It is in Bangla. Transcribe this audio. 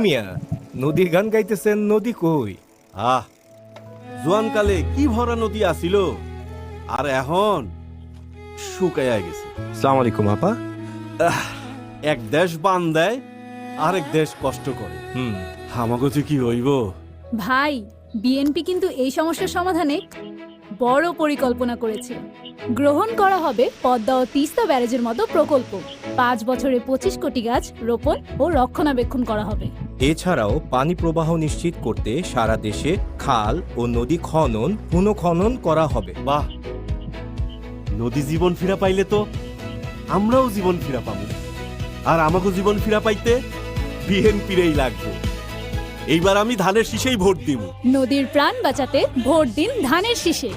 মিয়া নদীর গান গাইতেছেন, নদী কই? জোয়ানকালে কি ভরা নদী আসিল, আর এখন শুকাইয়া গেছে। আসসালামু আলাইকুম আপা। এক দেশ বান দেয়, আরেক দেশ কষ্ট করে। আমাকে যে কি হইব। ভাই, বিএনপি কিন্তু এই সমস্যার সমাধানে বড় পরিকল্পনা করেছে। গ্রহণ করা হবে পদ্মা ও তিস্তা ব্যারেজের মতো প্রকল্প। 5 বছরে 25 কোটি গাছ রোপণ ও রক্ষণাবেক্ষণ করা হবে। এছাড়াও পানি প্রবাহ নিশ্চিত করতে সারা দেশে খাল ও নদী খনন পুনঃখনন করা হবে। বাহ, নদী জীবন ফিরা পাইলে তো আমরাও জীবন ফিরা পাবো। আর আমাকে জীবন ফিরা পাইতে বিএনপিরই লাগবে। এইবার আমি ধানের শীষেই ভোট দিব। নদীর প্রাণ বাঁচাতে ভোট দিন ধানের শীষে।